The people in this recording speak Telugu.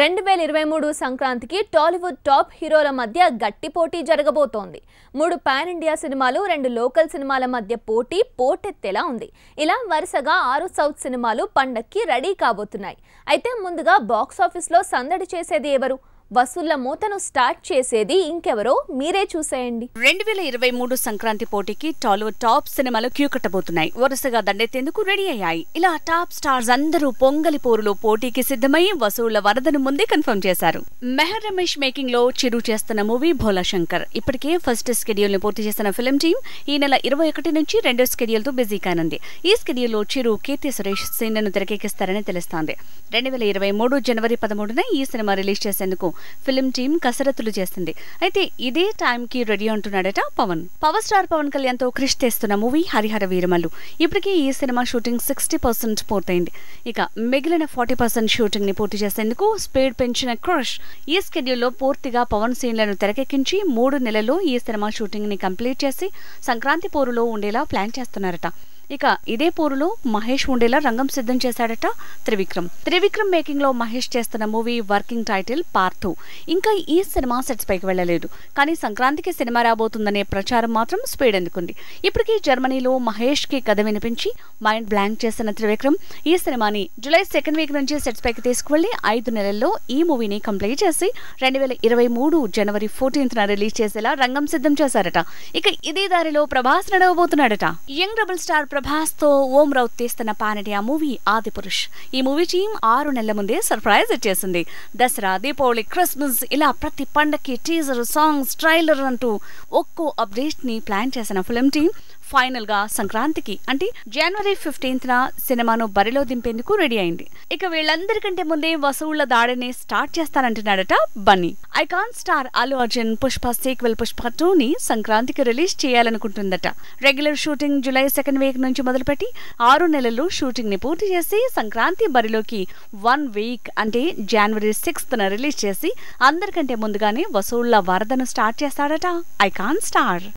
2023 సంక్రాంతికి టాలీవుడ్ టాప్ హీరోల మధ్య గట్టి పోటీ జరగబోతోంది. 3 పాన్ ఇండియా సినిమాలు, 2 లోకల్ సినిమాల మధ్య పోటీ పోటెత్తేలా ఉంది. ఇలా వరుసగా 6 సౌత్ సినిమాలు పండక్కి రెడీ కాబోతున్నాయి. అయితే ముందుగా బాక్స్ ఆఫీస్లో సందడి చేసేది ఎవరు? వసూళ్ల మూతను స్టార్ట్ చేసేది ఇంకెవరో మీరే చూసేయండి. 2023 సంక్రాంతి పోటీకి టాలీవుడ్ టాప్ సినిమాలు క్యూ కట్టబోతున్నాయి. వరుసగా దండెత్తేందుకు రెడీ అయ్యాయి. ఇలా టాప్ స్టార్స్ అందరూ పొంగలి పోరులో పోటీకి సిద్ధమై వసూళ్ల వరదను ముందే కన్ఫర్మ్ చేశారు. మెహర్ రమేష్ మేకింగ్ లో చిరు చేస్తున్న మూవీ భోలా శంకర్ ఇప్పటికే ఫస్ట్ స్కెడ్యూల్ ని పూర్తి చేసిన ఫిల్మ్ టీమ్ ఈ నెల 21 నుంచి 2వ స్కెడ్యూల్ తో బిజీ కానుంది. ఈ స్కెడ్యూల్ లో చిరు, కీర్తి సురేష్ సీన్లను తెరకెక్కిస్తారని తెలుస్తోంది. 2023 జనవరి 13న ఈ సినిమా రిలీజ్ చేసేందుకు ఫిల్మ్ టీమ్ కసరత్తులు చేస్తుంది. అయితే ఇదే టైం కి రెడీ అంటున్నాడట పవన్. పవర్ స్టార్ పవన్ కళ్యాణ్ తో క్రిష్ తెస్తున్న మూవీ హరిహర వీరమల్లు. ఇప్పటికే ఈ సినిమా షూటింగ్ 60% పూర్తయింది. ఇక మిగిలిన 40% షూటింగ్ ని పూర్తి చేసేందుకు స్పీడ్ పెంచిన క్రిష్ ఈ స్కెడ్యూల్లో పూర్తిగా పవన్ సీన్లను తెరకెక్కించి 3 నెలల్లో ఈ సినిమా షూటింగ్ ని కంప్లీట్ చేసి సంక్రాంతి పోరులో ఉండేలా ప్లాన్ చేస్తున్నారట. ఇక ఇదే పోరులో మహేష్ ఉండేలా రంగం సిద్ధం చేశాడట త్రివిక్రమ్ మేకింగ్ లో మహేష్ చేస్తున్న మూవీ వర్కింగ్ టైటిల్ పార్థు. ఇంకా ఈ సినిమా సెట్స్ పైకి వెళ్లలేదు. కానీ సంక్రాంతికి సినిమా రాబోతుందనే ప్రచారం మాత్రం స్పీడ్ అందుకుంది. ఇప్పటికీ జర్మనీలో మహేష్ కి కథ వినిపించి మైండ్ బ్లాంక్ చేసిన త్రివిక్రమ్ ఈ సినిమాని జూలై 2nd వీక్ నుంచి సెట్స్ పైకి తీసుకువెళ్లి 5 నెలల్లో ఈ మూవీని కంప్లీట్ చేసి 2023 జనవరి 14న రిలీజ్ చేసేలా రంగం సిద్ధం చేశారట. ఇక ఇదే దారిలో ప్రభాస్ నడవబోతున్నాడట. యంగ్ రెబల్ స్టార్ ప్రభాస్ తో ఓం రౌత్ తీస్తున్న పాన్ ఇండియా మూవీ ఆదిపురుష్. ఈ మూవీ టీమ్ 6 నెలల ముందే సర్ప్రైజ్ ఇచ్చేసింది. దసరా, దీపావళి, క్రిస్మస్ ఇలా ప్రతి పండక్కి టీజర్, సాంగ్స్, ట్రైలర్ అంటూ ఒక్కో అప్డేట్ ని ప్లాన్ చేసిన ఫిల్మ్ టీమ్ ఫైనల్ గా సంక్రాంతికి అంటే జనవరి 15న సినిమాను బరిలో దింపేందుకు రెడీ అయింది. ఇక వీళ్ళందరికంటే ముందే వసూళ్ల దాడిని స్టార్ట్ చేస్తానంటున్నాడట Bunny. Icon star Allu Arjun Pushpa sequel Pushpa 2ని సంక్రాంతికి రిలీజ్ చేయాలనుకుంటుందట. Regular shooting July 2nd week నుంచి మొదలుపెట్టి 6 నెలల్లో షూటింగ్ ని పూర్తి చేసి సంక్రాంతి బరిలోకి 1 వీక్ అంటే జనవరి 6న రిలీజ్ చేసి అందరికంటే ముందుగానే వసూళ్ల వరదను స్టార్ట్ చేస్తాడట ఐకాన్ స్టార్.